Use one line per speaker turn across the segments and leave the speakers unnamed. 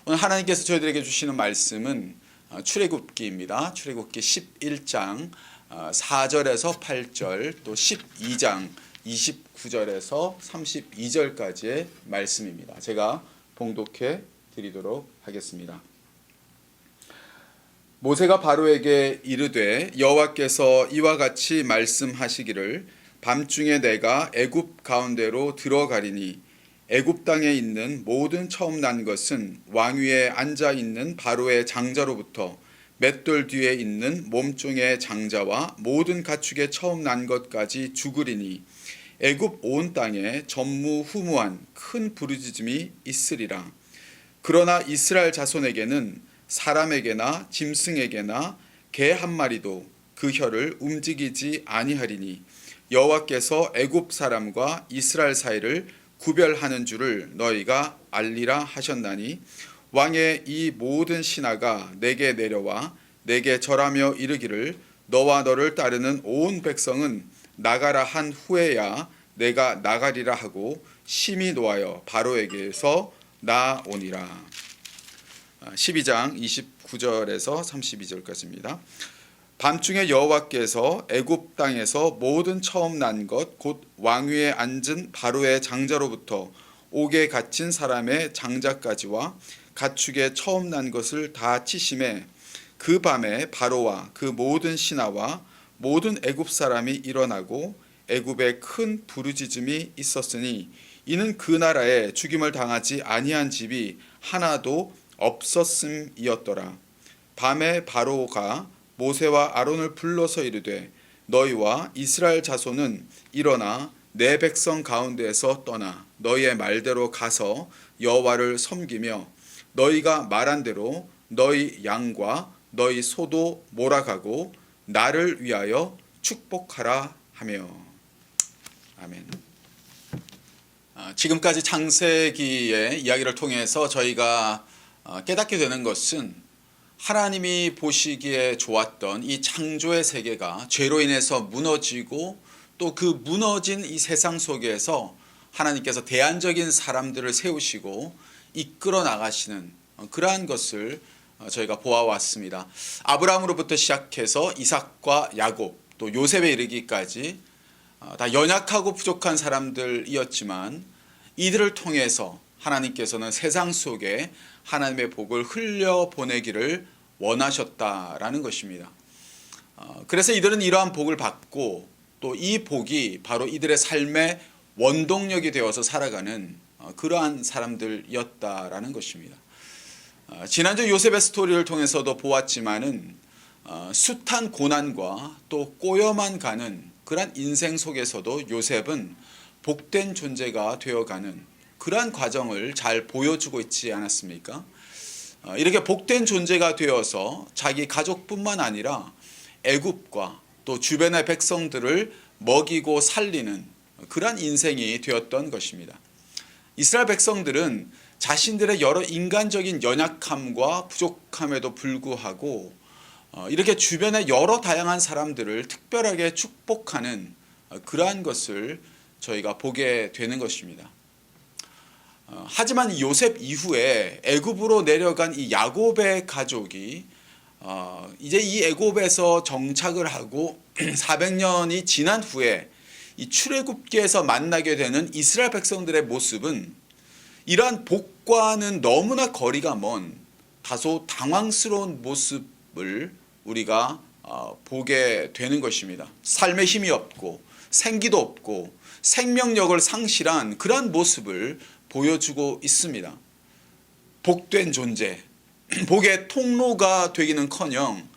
오늘 하나님께서 저희들에게 주시는 말씀은 출애굽기입니다. 출애굽기 11장 4절에서 8절, 또 12장 29절에서 32절까지의 말씀입니다. 제가 봉독해 드리도록 하겠습니다. 모세가 바로에게 이르되 여호와께서 이와 같이 말씀하시기를 밤중에 내가 애굽 가운데로 들어가리니 애굽 땅에 있는 모든 처음 난 것은 왕위에 앉아 있는 바로의 장자로부터 맷돌 뒤에 있는 몸종의 장자와 모든 가축의 처음 난 것까지 죽으리니 애굽 온 땅에 전무후무한 큰 부르짖음이 있으리라. 그러나 이스라엘 자손에게는 사람에게나 짐승에게나 개 한 마리도 그 혀를 움직이지 아니하리니 여호와께서 애굽 사람과 이스라엘 사이를 구별하는 줄을 너희가 알리라 하셨나니 왕의 이 모든 신하가 내게 내려와 내게 절하며 이르기를 너와 너를 따르는 온 백성은 나가라 한 후에야 내가 나가리라 하고 심히 노하여 바로에게서 나오니라. 12장 29절에서 32절까지입니다. 밤중에 여호와께서 애굽 땅에서 모든 처음 난 것 곧 왕위에 앉은 바로의 장자로부터 옥에 갇힌 사람의 장자까지와 가축의 처음 난 것을 다 치심에 그 밤에 바로와 그 모든 신하와 모든 애굽 사람이 일어나고 애굽에 큰 부르짖음이 있었으니 이는 그 나라에 죽임을 당하지 아니한 집이 하나도 없었음이었더라. 밤에 바로가 모세와 아론을 불러서 이르되 너희와 이스라엘 자손은 일어나 내 백성 가운데에서 떠나 너희의 말대로 가서 여호와를 섬기며 너희가 말한 대로 너희 양과 너희 소도 몰아가고 나를 위하여 축복하라 하며. 아멘. 지금까지 창세기의 이야기를 통해서 저희가 깨닫게 되는 것은 하나님이 보시기에 좋았던 이 창조의 세계가 죄로 인해서 무너지고 또 그 무너진 이 세상 속에서 하나님께서 대안적인 사람들을 세우시고 이끌어 나가시는 그러한 것을 저희가 보아왔습니다. 아브라함으로부터 시작해서 이삭과 야곱 또 요셉에 이르기까지 다 연약하고 부족한 사람들이었지만 이들을 통해서 하나님께서는 세상 속에 하나님의 복을 흘려보내기를 원하셨다라는 것입니다. 그래서 이들은 이러한 복을 받고 또 이 복이 바로 이들의 삶의 원동력이 되어서 살아가는 그러한 사람들이었다라는 것입니다. 지난주 요셉의 스토리를 통해서도 보았지만은 숱한 고난과 또 꼬여만 가는 그러한 인생 속에서도 요셉은 복된 존재가 되어가는 그러한 과정을 잘 보여주고 있지 않았습니까? 이렇게 복된 존재가 되어서 자기 가족뿐만 아니라 애굽과 또 주변의 백성들을 먹이고 살리는 그러한 인생이 되었던 것입니다. 이스라엘 백성들은 자신들의 여러 인간적인 연약함과 부족함에도 불구하고 이렇게 주변의 여러 다양한 사람들을 특별하게 축복하는 그러한 것을 저희가 보게 되는 것입니다. 하지만 요셉 이후에 애굽으로 내려간 이 야곱의 가족이 이제 이 애굽에서 정착을 하고 400년이 지난 후에 이 출애굽기에서 만나게 되는 이스라엘 백성들의 모습은 이러한 복과는 너무나 거리가 먼 다소 당황스러운 모습을 우리가 보게 되는 것입니다. 삶에 힘이 없고 생기도 없고 생명력을 상실한 그러한 모습을 보여주고 있습니다. 복된 존재, 복의 통로가 되기는커녕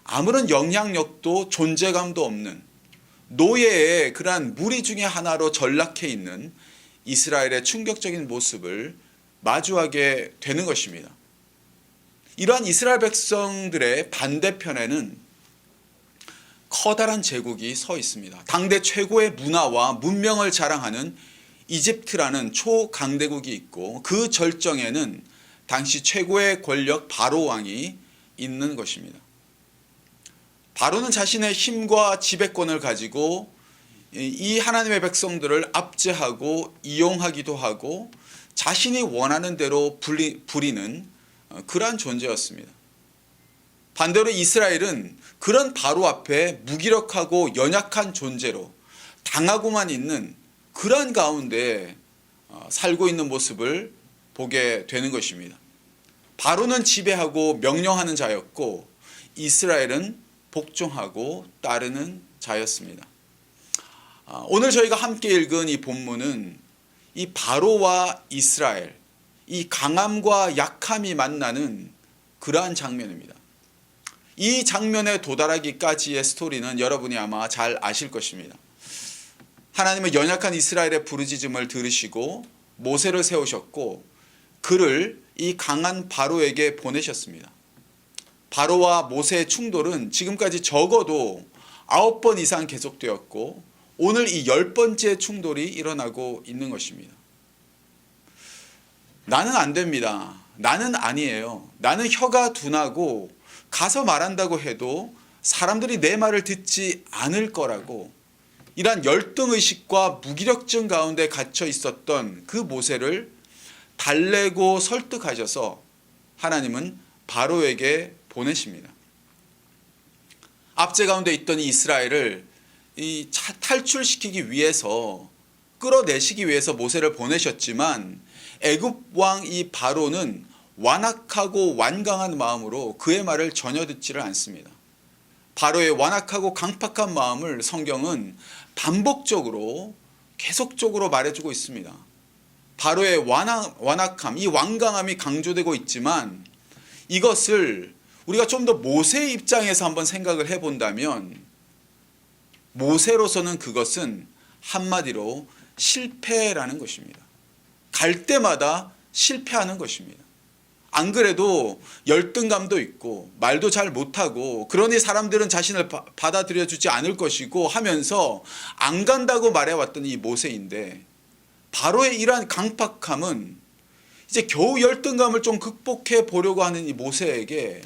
아무런 영향력도 존재감도 없는 노예의 그러한 무리 중에 하나로 전락해 있는 이스라엘의 충격적인 모습을 마주하게 되는 것입니다. 이러한 이스라엘 백성들의 반대편에는 커다란 제국이 서 있습니다. 당대 최고의 문화와 문명을 자랑하는 이집트라는 초강대국이 있고 그 절정에는 당시 최고의 권력 바로 왕이 있는 것입니다. 바로는 자신의 힘과 지배권을 가지고 이 하나님의 백성들을 압제하고 이용하기도 하고 자신이 원하는 대로 부리는 그러한 존재였습니다. 반대로 이스라엘은 그런 바로 앞에 무기력하고 연약한 존재로 당하고만 있는 그러한 가운데 살고 있는 모습을 보게 되는 것입니다. 바로는 지배하고 명령하는 자였고 이스라엘은 복종하고 따르는 자였습니다. 오늘 저희가 함께 읽은 이 본문은 이 바로와 이스라엘, 이 강함과 약함이 만나는 그러한 장면입니다. 이 장면에 도달하기까지의 스토리는 여러분이 아마 잘 아실 것입니다. 하나님은 연약한 이스라엘의 부르짖음을 들으시고 모세를 세우셨고 그를 이 강한 바로에게 보내셨습니다. 바로와 모세의 충돌은 지금까지 적어도 9번 이상 계속되었고 오늘 이 10번째 충돌이 일어나고 있는 것입니다. 나는 안 됩니다. 나는 아니에요. 나는 혀가 둔하고 가서 말한다고 해도 사람들이 내 말을 듣지 않을 거라고 이러한 열등의식과 무기력증 가운데 갇혀 있었던 그 모세를 달래고 설득하셔서 하나님은 바로에게 보내십니다. 압제 가운데 있던 이 이스라엘을 탈출시키기 위해서 끌어내시기 위해서 모세를 보내셨지만 애굽 왕 이 바로는 완악하고 완강한 마음으로 그의 말을 전혀 듣지를 않습니다. 바로의 완악하고 강팍한 마음을 성경은 반복적으로 계속적으로 말해주고 있습니다. 바로의 완악함, 이 완강함이 강조되고 있지만 이것을 우리가 좀 더 모세의 입장에서 한번 생각을 해본다면 모세로서는 그것은 한마디로 실패라는 것입니다. 갈 때마다 실패하는 것입니다. 안 그래도 열등감도 있고 말도 잘 못하고 그러니 사람들은 자신을 받아들여 주지 않을 것이고 하면서 안 간다고 말해왔던 이 모세인데 바로의 이러한 강팍함은 이제 겨우 열등감을 좀 극복해 보려고 하는 이 모세에게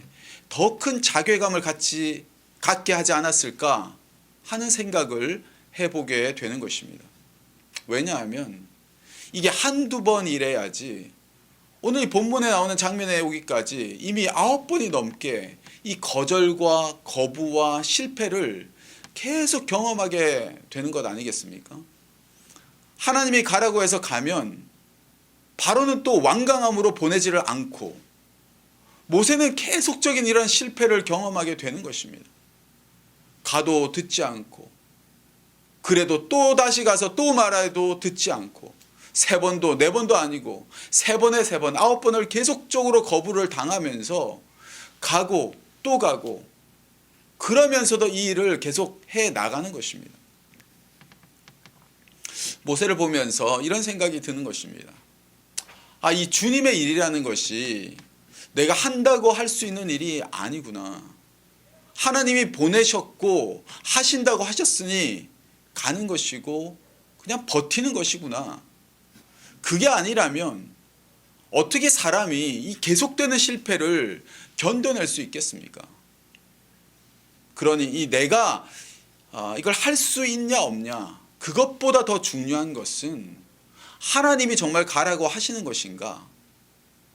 더 큰 자괴감을 갖게 하지 않았을까 하는 생각을 해보게 되는 것입니다. 왜냐하면 이게 한두 번 이래야지 오늘 이 본문에 나오는 장면에 오기까지 이미 9번이 넘게 이 거절과 거부와 실패를 계속 경험하게 되는 것 아니겠습니까? 하나님이 가라고 해서 가면 바로는 또 완강함으로 보내지를 않고 모세는 계속적인 이런 실패를 경험하게 되는 것입니다. 가도 듣지 않고 그래도 또 다시 가서 또 말해도 듣지 않고 3번도 4번도 아니고 3번에 3번 9번을 계속적으로 거부를 당하면서 가고 또 가고 그러면서도 이 일을 계속 해 나가는 것입니다. 모세를 보면서 이런 생각이 드는 것입니다. 이 주님의 일이라는 것이 내가 한다고 할 수 있는 일이 아니구나. 하나님이 보내셨고 하신다고 하셨으니 가는 것이고 그냥 버티는 것이구나. 그게 아니라면 어떻게 사람이 이 계속되는 실패를 견뎌낼 수 있겠습니까? 그러니 내가 이걸 할 수 있냐 없냐 그것보다 더 중요한 것은 하나님이 정말 가라고 하시는 것인가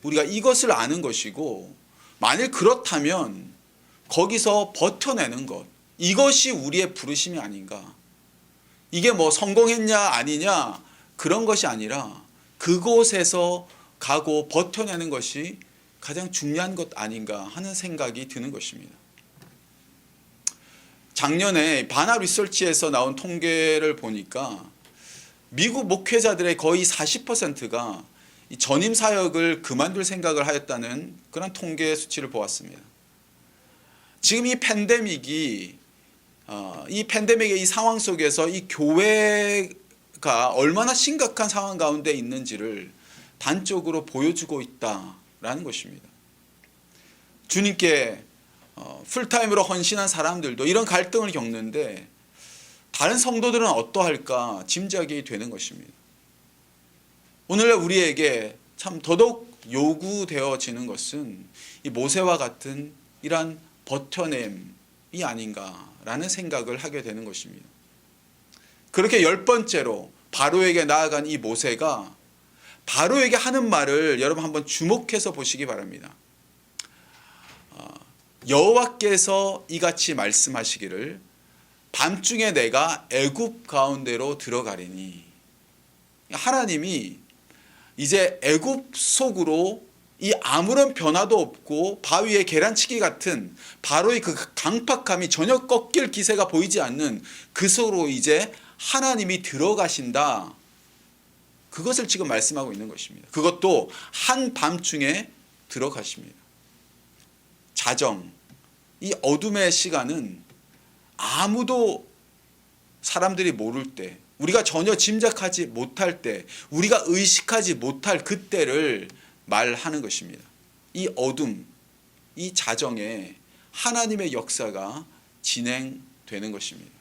우리가 이것을 아는 것이고 만일 그렇다면 거기서 버텨내는 것 이것이 우리의 부르심이 아닌가. 이게 뭐 성공했냐 아니냐 그런 것이 아니라 그곳에서 가고 버텨내는 것이 가장 중요한 것 아닌가 하는 생각이 드는 것입니다. 작년에 바나 리서치에서 나온 통계를 보니까 미국 목회자들의 거의 40%가 전임 사역을 그만둘 생각을 하였다는 그런 통계 수치를 보았습니다. 지금 이 팬데믹의 이 상황 속에서 이 교회가 얼마나 심각한 상황 가운데 있는지를 단적으로 보여주고 있다라는 것입니다. 주님께 풀타임으로 헌신한 사람들도 이런 갈등을 겪는데 다른 성도들은 어떠할까 짐작이 되는 것입니다. 오늘날 우리에게 참 더더욱 요구되어지는 것은 이 모세와 같은 이러한 버텨냄이 아닌가라는 생각을 하게 되는 것입니다. 그렇게 10번째로 바로에게 나아간 이 모세가 바로에게 하는 말을 여러분 한번 주목해서 보시기 바랍니다. 여호와께서 이같이 말씀하시기를 밤중에 내가 애굽 가운데로 들어가리니. 하나님이 이제 애굽 속으로 이 아무런 변화도 없고 바위의 계란치기 같은 바로의 그 강팍함이 전혀 꺾일 기세가 보이지 않는 그 속으로 이제 하나님이 들어가신다. 그것을 지금 말씀하고 있는 것입니다. 그것도 한밤중에 들어가십니다. 자정, 이 어둠의 시간은 아무도 사람들이 모를 때, 우리가 전혀 짐작하지 못할 때, 우리가 의식하지 못할 그때를 말하는 것입니다. 이 어둠, 이 자정에 하나님의 역사가 진행되는 것입니다.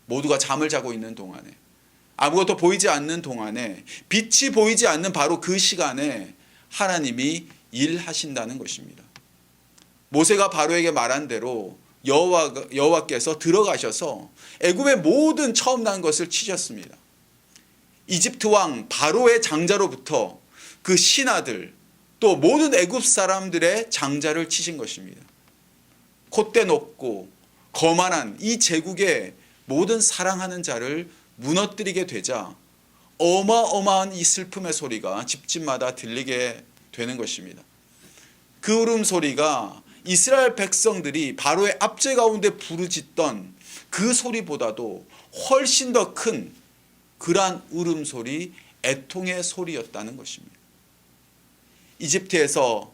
모두가 잠을 자고 있는 동안에, 아무것도 보이지 않는 동안에, 빛이 보이지 않는 바로 그 시간에 하나님이 일하신다는 것입니다. 모세가 바로에게 말한 대로 여호와께서 들어가셔서 애굽의 모든 처음 난 것을 치셨습니다. 이집트 왕 바로의 장자로부터 그 신하들, 또 모든 애굽 사람들의 장자를 치신 것입니다. 콧대 높고 거만한 이 제국의 모든 사랑하는 자를 무너뜨리게 되자 어마어마한 이 슬픔의 소리가 집집마다 들리게 되는 것입니다. 그 울음소리가 이스라엘 백성들이 바로의 압제 가운데 부르짖던 그 소리보다도 훨씬 더 큰 그러한 울음소리, 애통의 소리였다는 것입니다. 이집트에서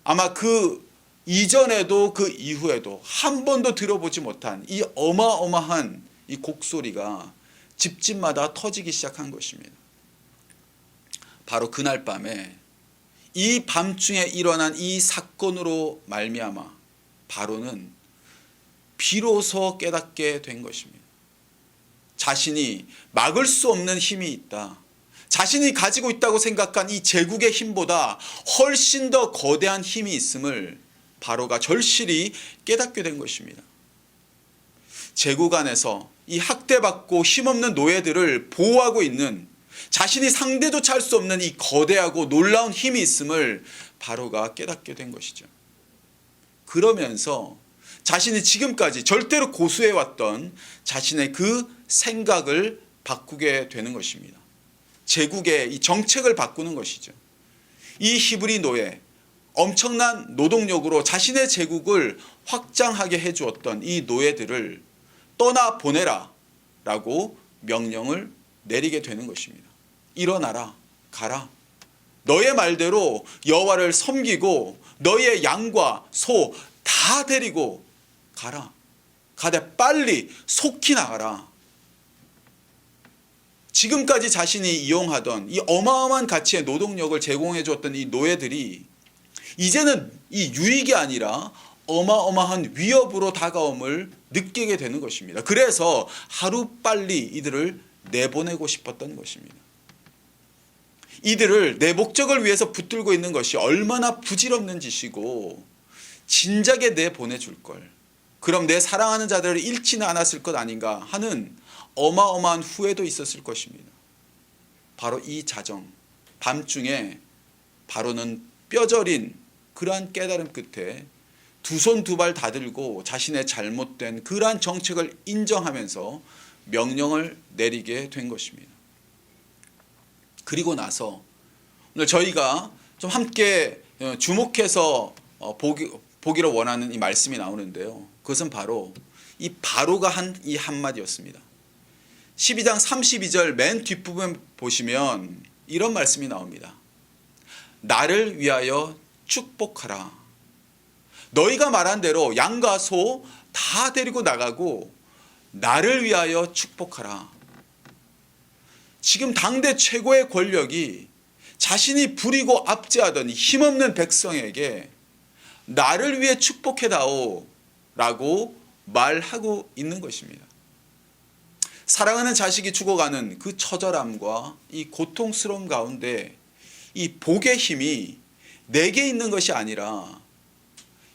아마 그 이전에도 그 이후에도 한 번도 들어보지 못한 이 어마어마한 이 곡소리가 집집마다 터지기 시작한 것입니다. 바로 그날 밤에 이 밤중에 일어난 이 사건으로 말미암아 바로는 비로소 깨닫게 된 것입니다. 자신이 막을 수 없는 힘이 있다. 자신이 가지고 있다고 생각한 이 제국의 힘보다 훨씬 더 거대한 힘이 있음을 바로가 절실히 깨닫게 된 것입니다. 제국 안에서 이 학대받고 힘없는 노예들을 보호하고 있는, 자신이 상대조차 할 수 없는 이 거대하고 놀라운 힘이 있음을 바로가 깨닫게 된 것이죠. 그러면서 자신이 지금까지 절대로 고수해왔던 자신의 그 생각을 바꾸게 되는 것입니다. 제국의 이 정책을 바꾸는 것이죠. 이 히브리 노예, 엄청난 노동력으로 자신의 제국을 확장하게 해주었던 이 노예들을 떠나보내라 라고 명령을 내리게 되는 것입니다. 일어나라, 가라. 너의 말대로 여호와를 섬기고 너의 양과 소 다 데리고 가라. 가되 빨리 속히 나가라. 지금까지 자신이 이용하던 이 어마어마한 가치의 노동력을 제공해 주었던 이 노예들이 이제는 이 유익이 아니라 어마어마한 위협으로 다가옴을 느끼게 되는 것입니다. 그래서 하루빨리 이들을 내보내고 싶었던 것입니다. 이들을 내 목적을 위해서 붙들고 있는 것이 얼마나 부질없는 짓이고 진작에 내보내줄 걸, 그럼 내 사랑하는 자들을 잃지는 않았을 것 아닌가 하는 어마어마한 후회도 있었을 것입니다. 바로 이 자정, 밤중에 바로는 뼈저린 그러한 깨달음 끝에 두 손 두 발 다 들고 자신의 잘못된 그러한 정책을 인정하면서 명령을 내리게 된 것입니다. 그리고 나서 오늘 저희가 좀 함께 주목해서 보기를 원하는 이 말씀이 나오는데요. 그것은 바로 이 바로가 한 이 한마디였습니다. 12장 32절 맨 뒷부분 보시면 이런 말씀이 나옵니다. 나를 위하여 축복하라. 너희가 말한 대로 양과 소 다 데리고 나가고 나를 위하여 축복하라. 지금 당대 최고의 권력이 자신이 부리고 압제하던 힘없는 백성에게 나를 위해 축복해다오 라고 말하고 있는 것입니다. 사랑하는 자식이 죽어가는 그 처절함과 이 고통스러움 가운데 이 복의 힘이 내게 있는 것이 아니라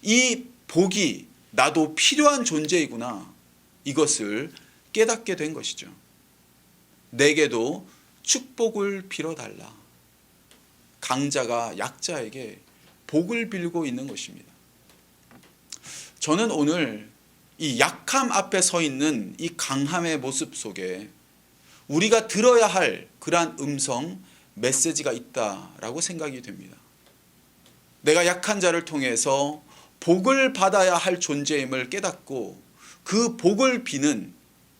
이 복이 나도 필요한 존재이구나, 이것을 깨닫게 된 것이죠. 내게도 축복을 빌어달라. 강자가 약자에게 복을 빌고 있는 것입니다. 저는 오늘 이 약함 앞에 서 있는 이 강함의 모습 속에 우리가 들어야 할 그러한 음성, 메시지가 있다라고 생각이 됩니다. 내가 약한 자를 통해서 복을 받아야 할 존재임을 깨닫고 그 복을 비는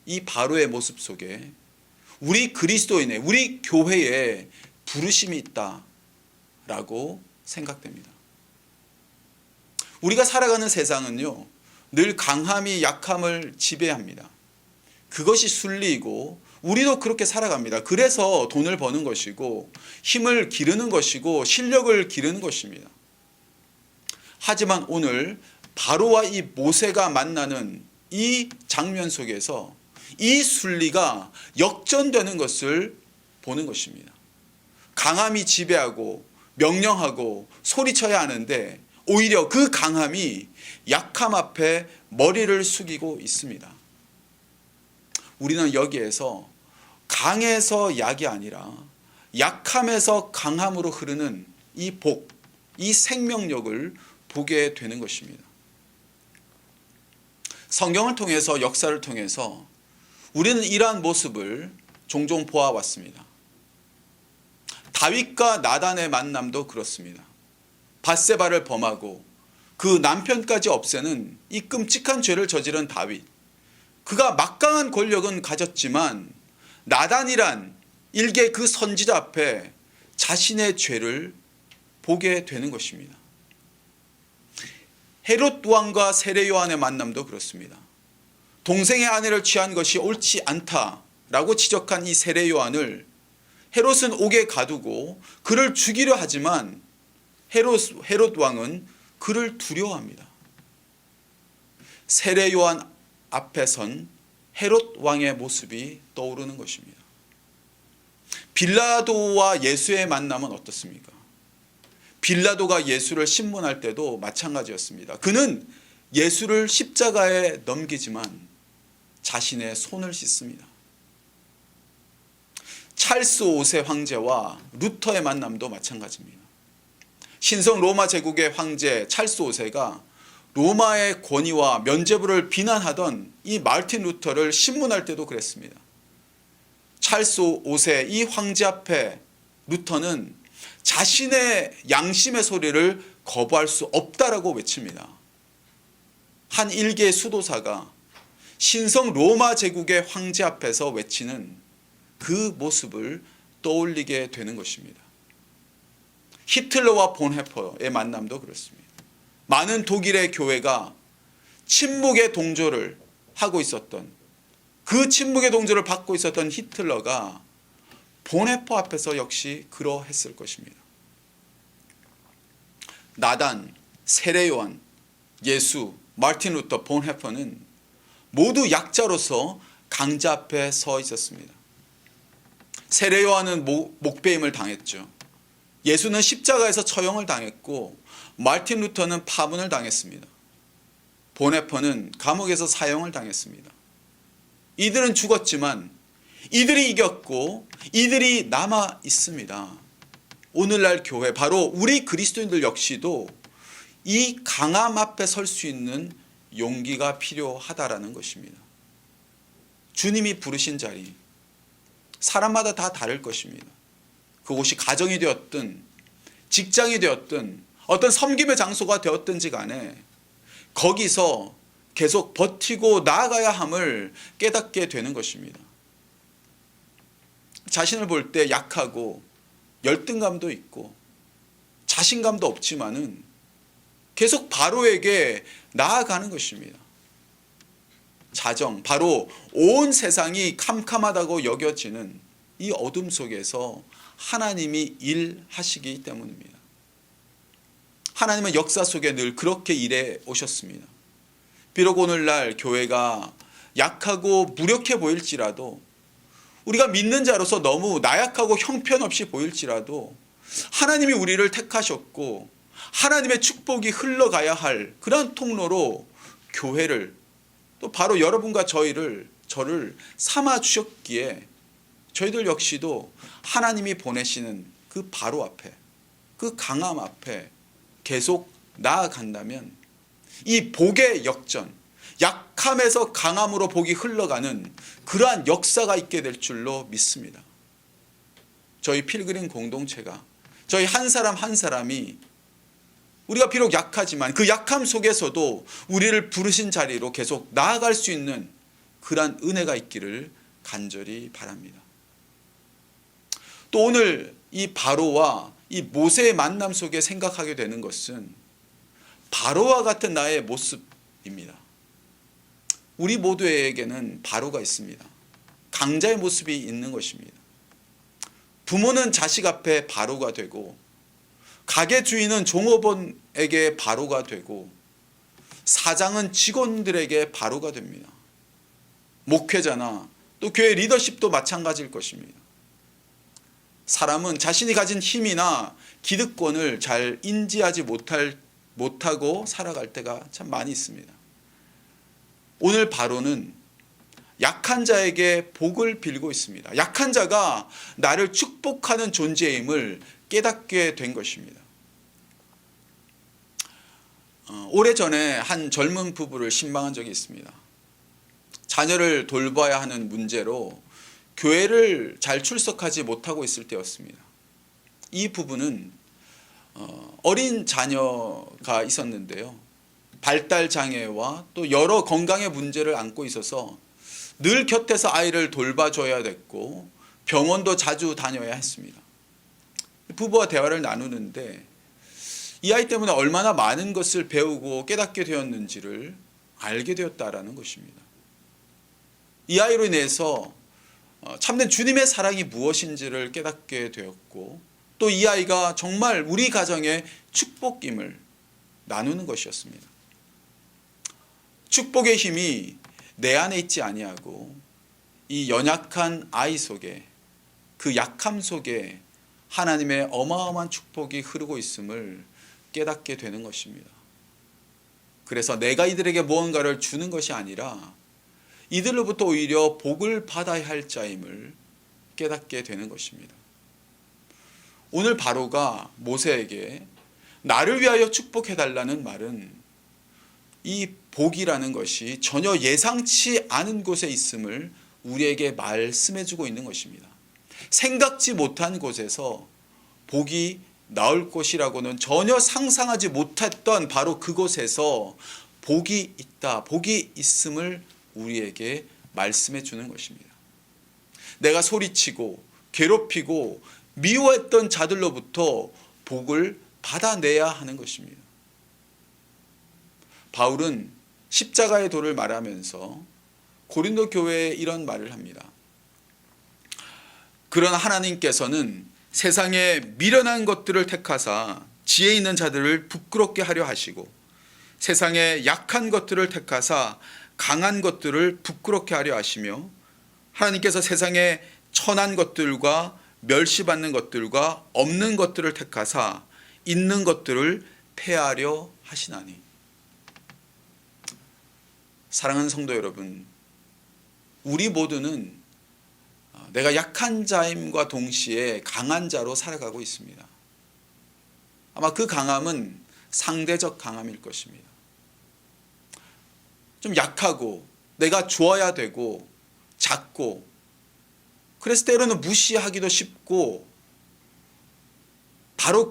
이 바로의 모습 속에 우리 그리스도인의, 우리 교회에 부르심이 있다라고 생각됩니다. 우리가 살아가는 세상은요, 늘 강함이 약함을 지배합니다. 그것이 순리이고 우리도 그렇게 살아갑니다. 그래서 돈을 버는 것이고 힘을 기르는 것이고 실력을 기르는 것입니다. 하지만 오늘 바로와 이 모세가 만나는 이 장면 속에서 이 순리가 역전되는 것을 보는 것입니다. 강함이 지배하고 명령하고 소리쳐야 하는데 오히려 그 강함이 약함 앞에 머리를 숙이고 있습니다. 우리는 여기에서 강에서 약이 아니라 약함에서 강함으로 흐르는 이 복, 이 생명력을 보게 되는 것입니다. 성경을 통해서, 역사를 통해서 우리는 이러한 모습을 종종 보아왔습니다. 다윗과 나단의 만남도 그렇습니다. 밧세바를 범하고 그 남편까지 없애는 이 끔찍한 죄를 저지른 다윗. 그가 막강한 권력은 가졌지만 나단이란 일개 그 선지자 앞에 자신의 죄를 보게 되는 것입니다. 헤롯 왕과 세례 요한의 만남도 그렇습니다. 동생의 아내를 취한 것이 옳지 않다라고 지적한 이 세례 요한을 헤롯은 옥에 가두고 그를 죽이려 하지만 헤롯 왕은 그를 두려워합니다. 세례 요한 앞에 선 헤롯 왕의 모습이 떠오르는 것입니다. 빌라도와 예수의 만남은 어떻습니까? 빌라도가 예수를 신문할 때도 마찬가지였습니다. 그는 예수를 십자가에 넘기지만 자신의 손을 씻습니다. 찰스 5세 황제와 루터의 만남도 마찬가지입니다. 신성 로마 제국의 황제 찰스 5세가 로마의 권위와 면죄부를 비난하던 이 마르틴 루터를 신문할 때도 그랬습니다. 찰스 5세 이 황제 앞에 루터는 자신의 양심의 소리를 거부할 수 없다라고 외칩니다. 한 일개 수도사가 신성 로마 제국의 황제 앞에서 외치는 그 모습을 떠올리게 되는 것입니다. 히틀러와 본헤퍼의 만남도 그렇습니다. 많은 독일의 교회가 침묵의 동조를 하고 있었던, 그 침묵의 동조를 받고 있었던 히틀러가 본헤퍼 앞에서 역시 그러했을 것입니다. 나단, 세례 요한, 예수, 마르틴 루터, 본헤퍼는 모두 약자로서 강자 앞에 서 있었습니다. 세례 요한은 목배임을 당했죠. 예수는 십자가에서 처형을 당했고 마르틴 루터는 파문을 당했습니다. 본헤퍼는 감옥에서 사형을 당했습니다. 이들은 죽었지만 이들이 이겼고 이들이 남아 있습니다. 오늘날 교회, 바로 우리 그리스도인들 역시도 이 강함 앞에 설 수 있는 용기가 필요하다라는 것입니다. 주님이 부르신 자리, 사람마다 다 다를 것입니다. 그곳이 가정이 되었든 직장이 되었든 어떤 섬김의 장소가 되었든지 간에 거기서 계속 버티고 나아가야 함을 깨닫게 되는 것입니다. 자신을 볼 때 약하고 열등감도 있고 자신감도 없지만은 계속 바로에게 나아가는 것입니다. 자정, 바로 온 세상이 캄캄하다고 여겨지는 이 어둠 속에서 하나님이 일하시기 때문입니다. 하나님은 역사 속에 늘 그렇게 일해 오셨습니다. 비록 오늘날 교회가 약하고 무력해 보일지라도, 우리가 믿는 자로서 너무 나약하고 형편없이 보일지라도 하나님이 우리를 택하셨고 하나님의 축복이 흘러가야 할 그런 통로로 교회를, 또 바로 여러분과 저를 삼아 주셨기에 저희들 역시도 하나님이 보내시는 그 바로 앞에, 그 강함 앞에 계속 나아간다면 이 복의 역전, 약함에서 강함으로 복이 흘러가는 그러한 역사가 있게 될 줄로 믿습니다. 저희 필그림 공동체가, 저희 한 사람 한 사람이 우리가 비록 약하지만 그 약함 속에서도 우리를 부르신 자리로 계속 나아갈 수 있는 그러한 은혜가 있기를 간절히 바랍니다. 또 오늘 이 바로와 이 모세의 만남 속에 생각하게 되는 것은 바로와 같은 나의 모습입니다. 우리 모두에게는 바로가 있습니다. 강자의 모습이 있는 것입니다. 부모는 자식 앞에 바로가 되고, 가게 주인은 종업원에게 바로가 되고, 사장은 직원들에게 바로가 됩니다. 목회자나 또 교회 리더십도 마찬가지일 것입니다. 사람은 자신이 가진 힘이나 기득권을 잘 인지하지 못하고 살아갈 때가 참 많이 있습니다. 오늘 바로는 약한 자에게 복을 빌고 있습니다. 약한 자가 나를 축복하는 존재임을 깨닫게 된 것입니다. 오래전에 한 젊은 부부를 신방한 적이 있습니다. 자녀를 돌봐야 하는 문제로 교회를 잘 출석하지 못하고 있을 때였습니다. 이 부부는 어린 자녀가 있었는데요. 발달 장애와 또 여러 건강의 문제를 안고 있어서 늘 곁에서 아이를 돌봐줘야 됐고 병원도 자주 다녀야 했습니다. 부부와 대화를 나누는데 이 아이 때문에 얼마나 많은 것을 배우고 깨닫게 되었는지를 알게 되었다라는 것입니다. 이 아이로 인해서 참된 주님의 사랑이 무엇인지를 깨닫게 되었고, 또 이 아이가 정말 우리 가정의 축복임을 나누는 것이었습니다. 축복의 힘이 내 안에 있지 아니하고 이 연약한 아이 속에, 그 약함 속에 하나님의 어마어마한 축복이 흐르고 있음을 깨닫게 되는 것입니다. 그래서 내가 이들에게 무언가를 주는 것이 아니라 이들로부터 오히려 복을 받아야 할 자임을 깨닫게 되는 것입니다. 오늘 바로가 모세에게 나를 위하여 축복해달라는 말은 이 복이라는 것이 전혀 예상치 않은 곳에 있음을 우리에게 말씀해주고 있는 것입니다. 생각지 못한 곳에서 복이 나올 것이라고는 전혀 상상하지 못했던 바로 그곳에서 복이 있다, 복이 있음을 우리에게 말씀해 주는 것입니다. 내가 소리치고 괴롭히고 미워했던 자들로부터 복을 받아내야 하는 것입니다. 바울은 십자가의 도를 말하면서 고린도 교회에 이런 말을 합니다. 그러나 하나님께서는 세상에 미련한 것들을 택하사 지혜 있는 자들을 부끄럽게 하려 하시고, 세상에 약한 것들을 택하사 강한 것들을 부끄럽게 하려 하시며, 하나님께서 세상에 천한 것들과 멸시받는 것들과 없는 것들을 택하사 있는 것들을 폐하려 하시나니. 사랑하는 성도 여러분, 우리 모두는 내가 약한 자임과 동시에 강한 자로 살아가고 있습니다. 아마 그 강함은 상대적 강함일 것입니다. 좀 약하고 내가 좋아야 되고 작고, 그래서 때로는 무시하기도 쉽고, 바로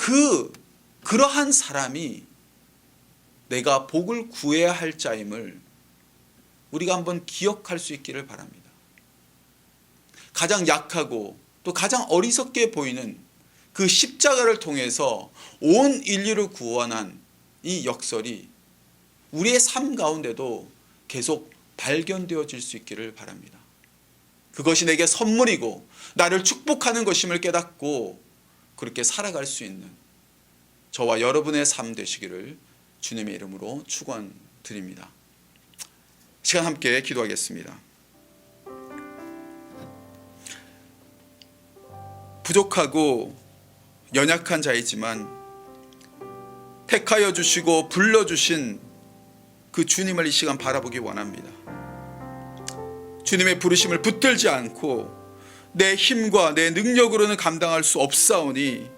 그러한 사람이 내가 복을 구해야 할 자임을 우리가 한번 기억할 수 있기를 바랍니다. 가장 약하고 또 가장 어리석게 보이는 그 십자가를 통해서 온 인류를 구원한 이 역설이 우리의 삶 가운데도 계속 발견되어질 수 있기를 바랍니다. 그것이 내게 선물이고 나를 축복하는 것임을 깨닫고 그렇게 살아갈 수 있는 저와 여러분의 삶 되시기를 주님의 이름으로 축원드립니다. 시간 함께 기도하겠습니다. 부족하고 연약한 자이지만 택하여 주시고 불러주신 그 주님을 이 시간 바라보기 원합니다. 주님의 부르심을 붙들지 않고 내 힘과 내 능력으로는 감당할 수 없사오니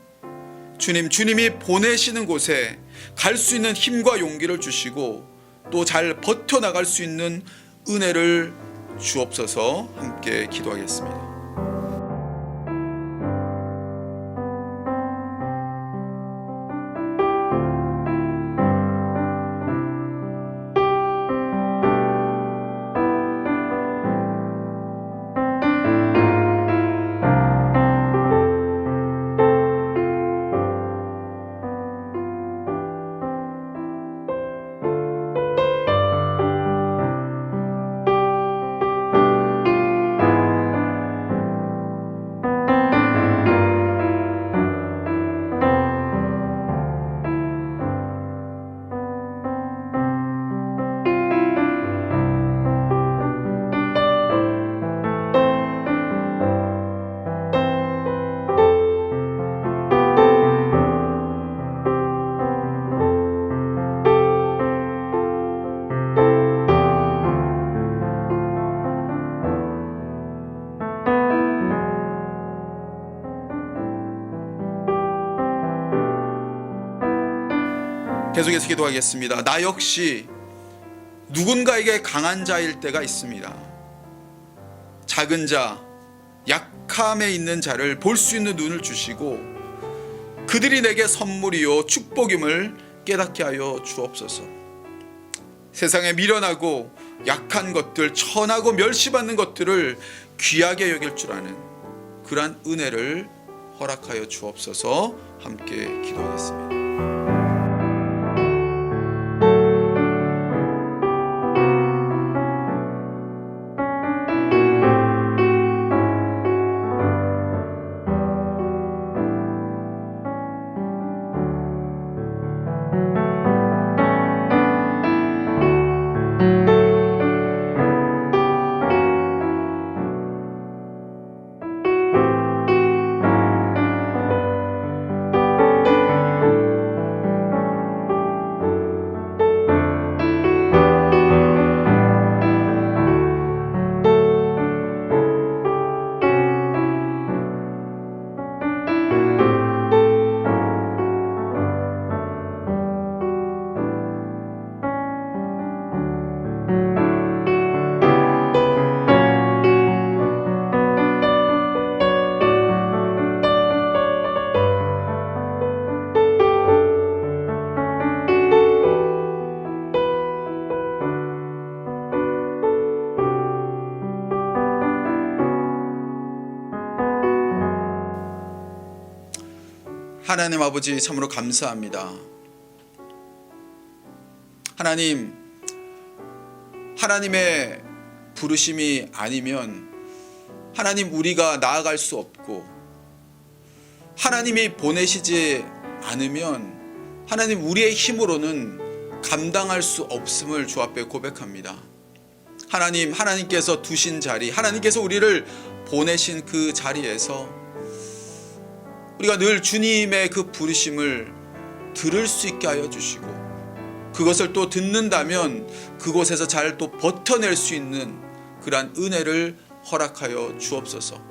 주님이 보내시는 곳에 갈 수 있는 힘과 용기를 주시고 또 잘 버텨나갈 수 있는 은혜를 주옵소서. 함께 기도하겠습니다. 계속해서 기도하겠습니다. 나 역시 누군가에게 강한 자일 때가 있습니다. 작은 자, 약함에 있는 자를 볼 수 있는 눈을 주시고 그들이 내게 선물이요 축복임을 깨닫게 하여 주옵소서. 세상에 미련하고 약한 것들, 천하고 멸시받는 것들을 귀하게 여길 줄 아는 그러한 은혜를 허락하여 주옵소서. 함께 기도하겠습니다. 하나님 아버지, 참으로 감사합니다. 하나님의 부르심이 아니면 하나님 우리가 나아갈 수 없고, 하나님이 보내시지 않으면 하나님 우리의 힘으로는 감당할 수 없음을 주 앞에 고백합니다. 하나님께서 두신 자리, 하나님께서 우리를 보내신 그 자리에서 우리가 늘 주님의 그 부르심을 들을 수 있게 하여 주시고, 그것을 또 듣는다면 그곳에서 잘 또 버텨낼 수 있는 그러한 은혜를 허락하여 주옵소서.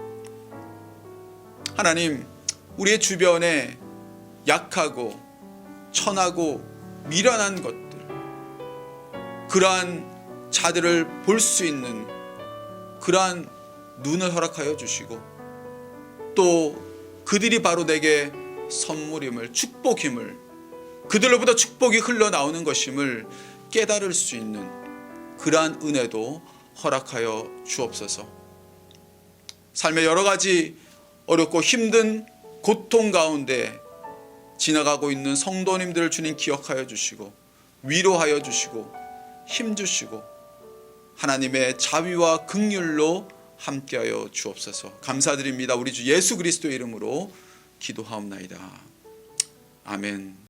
하나님, 우리의 주변에 약하고 천하고 미련한 것들, 그러한 자들을 볼 수 있는 그러한 눈을 허락하여 주시고, 또 그들이 바로 내게 선물임을, 축복임을, 그들로부터 축복이 흘러나오는 것임을 깨달을 수 있는 그러한 은혜도 허락하여 주옵소서. 삶의 여러 가지 어렵고 힘든 고통 가운데 지나가고 있는 성도님들을 주님 기억하여 주시고, 위로하여 주시고, 힘 주시고, 하나님의 자비와 긍휼로 함께하여 주옵소서. 감사드립니다. 우리 주 예수 그리스도의 이름으로 기도하옵나이다. 아멘.